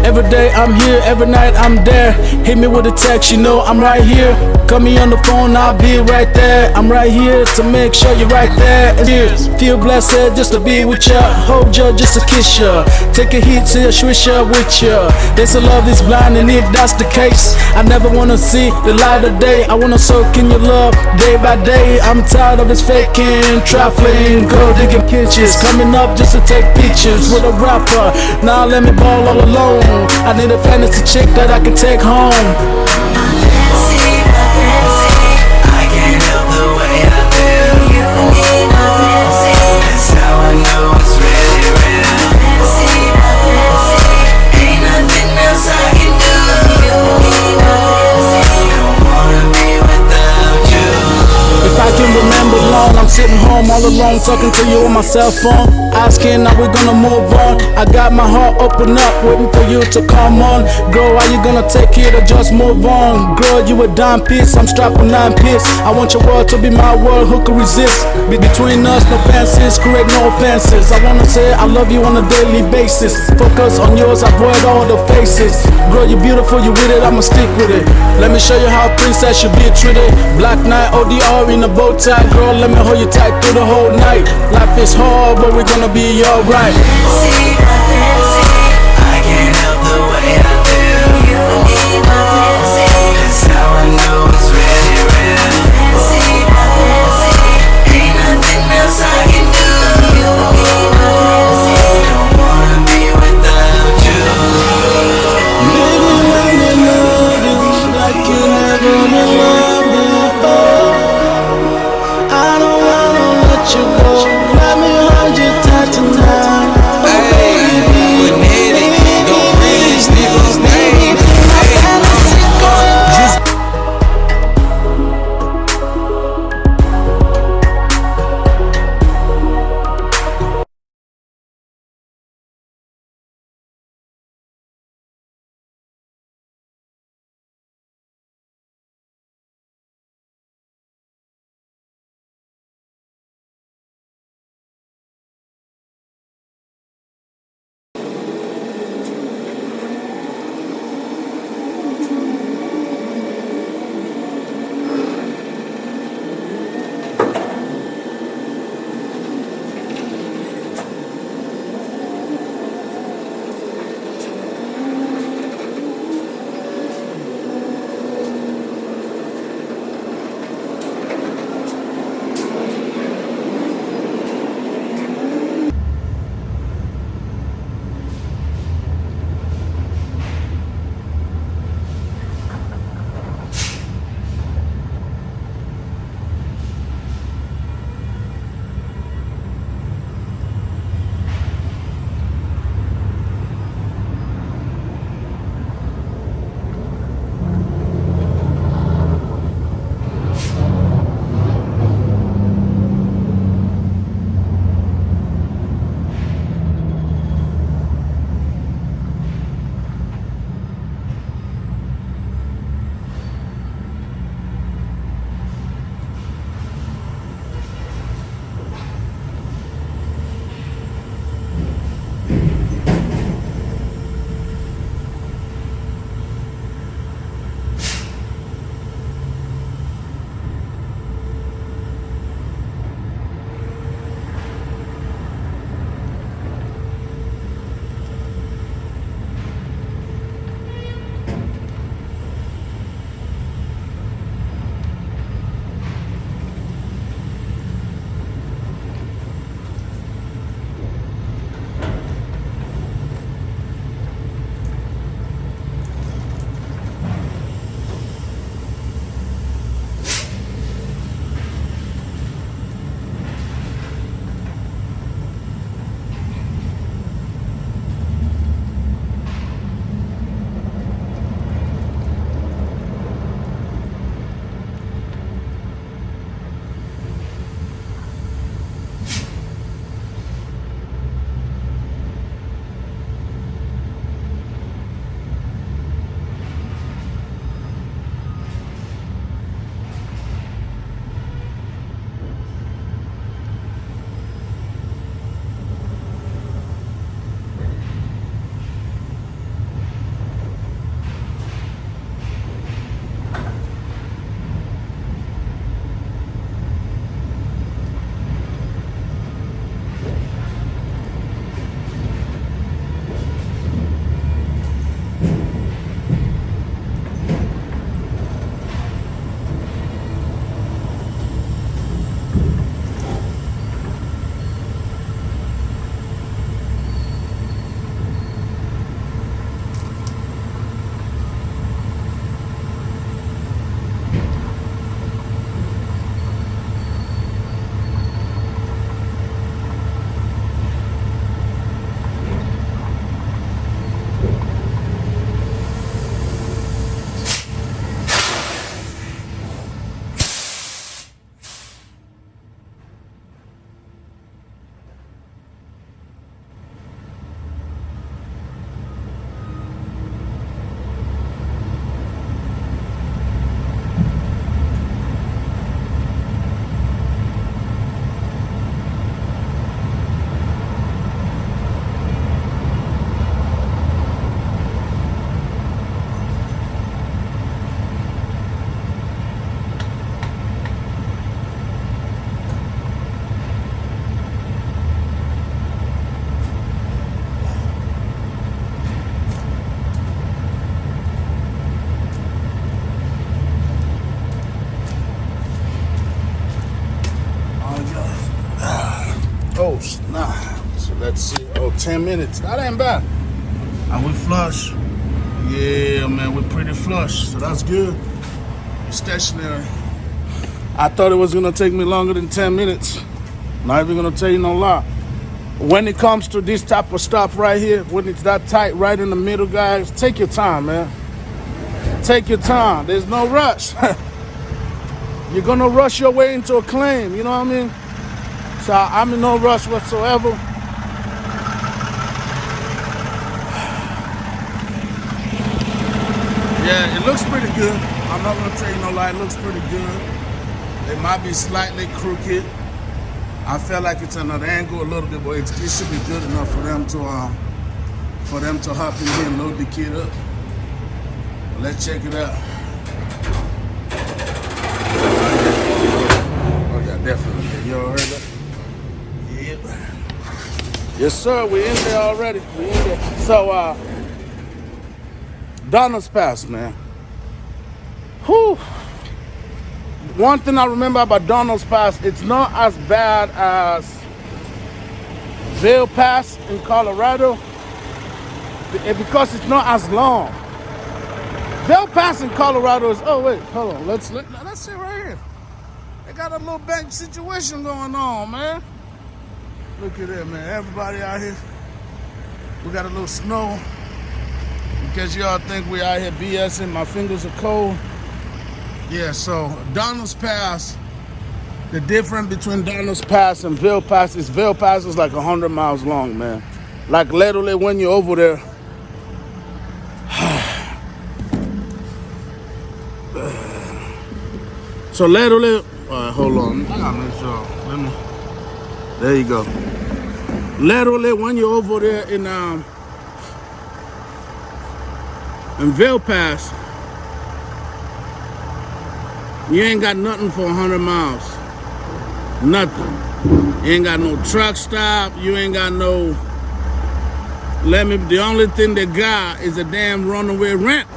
Every day I'm here, every night I'm there. Hit me with a text, you know I'm right here. Call me on the phone, I'll be right there. I'm right here to make sure you're right there. And feel blessed just to be with ya. Hold ya just to kiss ya. Take a hit to ya, swish ya with ya. They say love is blind, and if that's the case, I never wanna see the light of day. I wanna soak in your love day by day. I'm tired of this faking, trifling, gold digging pictures. Coming up just to take pictures with a rapper. Now let me ball all alone. I need a fantasy chick that I can take home. I can't help the way I feel. You need my fantasy. That's how I know it's really real. Ain't nothing else I can do. You need my fantasy. Don't wanna be without you. If I can remember long, I'm sitting home all alone, talking to you on my cell phone, asking how we gonna move on. I got my heart open up, waiting for you to come on. Girl, are you gonna take it or just move on? Girl, you a dime piece, I'm strapped with 9 pieces. I want your world to be my world, who could resist? Between us, no fences, create no offenses. I wanna say I love you on a daily basis. Focus on yours, avoid all the faces. Girl, you're beautiful, you with it, I'ma stick with it. Let me show you how a princess should be treated. Black knight, ODR in a bow tie. Girl, let me hold you tight through the whole night. Life is hard, but we're gonna be alright. I can't help the way I feel. You need my fantasy. That's how I know it's really real. Ain't nothing else I can do. You need my fantasy. Don't wanna be without you. Baby, let me love you like you never been loved before. I don't wanna let you go. Let me hold you tight tonight. Oh, baby. 10 minutes. That ain't bad. And we flush. Yeah, man, we're pretty flush, so that's good. We're stationary. I thought it was gonna take me longer than 10 minutes. Not even gonna tell you no lie. When it comes to this type of stop right here, when it's that tight right in the middle, guys, take your time, man. Take your time. There's no rush. You're gonna rush your way into a claim, you know what I mean? So I'm in no rush whatsoever. Yeah, it looks pretty good. I'm not gonna tell you no lie, it looks pretty good. It might be slightly crooked. I feel like it's at an angle a little bit, but it should be good enough for them to hop in here and load the kid up. Let's check it out. Oh yeah, definitely. You all heard that? Yep. Yes, sir. We're in there already. We're in there. So, Donald's Pass, man. Whew. One thing I remember about Donald's Pass, it's not as bad as Vail Pass in Colorado because it's not as long. Vail Pass in Colorado is, oh wait, hold on, let's see right here. They got a little bank situation going on, man. Look at that, man. Everybody out here. We got a little snow. In case y'all think we out here BSing, my fingers are cold. Yeah, so Donald's Pass, the difference between Donald's Pass and Vail Pass is like 100 miles long, man. Like literally when you're over there. So literally, hold on. I gotta make sure. There you go. Literally when you're over there in Vail Pass, you ain't got nothing for 100 miles. Nothing. You ain't got no truck stop. You ain't got no. The only thing they got is a damn runaway ramp.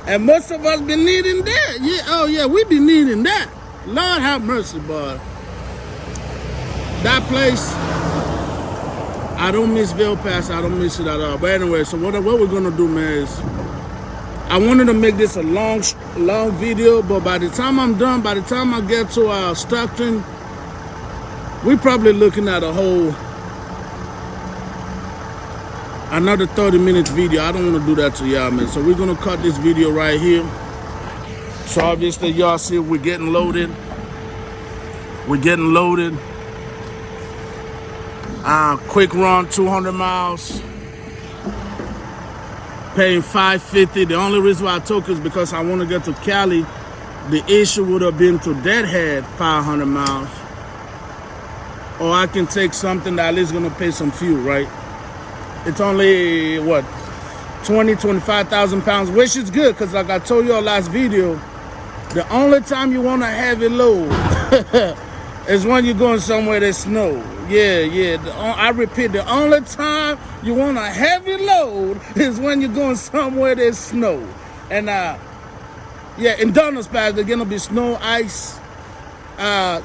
And most of us been needing that. Yeah, oh yeah, we be needing that. Lord have mercy, boy. That place, I don't miss Vail Pass. I don't miss it at all. But anyway, so what we're gonna do, man, is I wanted to make this a long video, but by the time I'm done, by the time I get to Stockton, we're probably looking at another 30 minutes video. I don't want to do that to y'all, man. So we're gonna cut this video right here. So obviously y'all see we're getting loaded. We're getting loaded. Quick run, 200 miles. Paying $550. The only reason why I took is because I want to get to Cali. The issue would have been to Deadhead, 500 miles. Or I can take something that at least gonna pay some fuel, right? It's only, what, 25,000 pounds, which is good, because like I told you last video, the only time you want a heavy load is when you're going somewhere there's snow. Yeah. I repeat, the only time you want a heavy load is when you're going somewhere there's snow. And yeah, in Donald's Pass, there's gonna be snow, ice,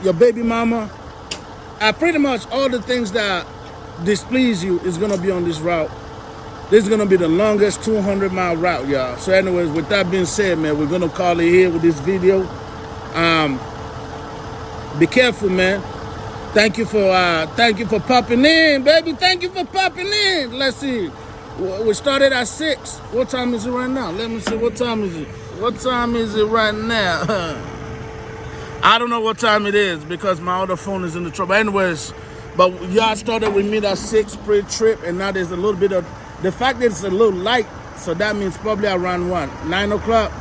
your baby mama. Pretty much all the things that displease you is gonna be on this route. This is gonna be the longest 200-mile route, y'all. So anyways, with that being said, man, we're gonna call it here with this video. Be careful, man. Thank you for popping in, baby. Thank you for popping in. Let's see. We started at 6. What time is it right now? Let me see. What time is it? What time is it right now? I don't know what time it is because my other phone is in the trouble. Anyways, but y'all started with me at 6 pre-trip, and now there's a little bit of the fact that it's a little light, so that means probably around what, 9 o'clock.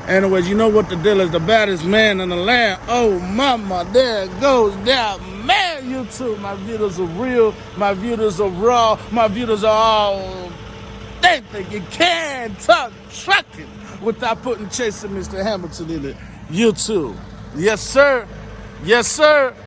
Anyways, you know what the deal is. The baddest man in the land. Oh, mama, there it goes. There, man, YouTube. My videos are real. My videos are raw. My videos are all authentic. You can't talk trucking without putting Chasing Mr. Hamilton in it. YouTube. Yes, sir. Yes, sir.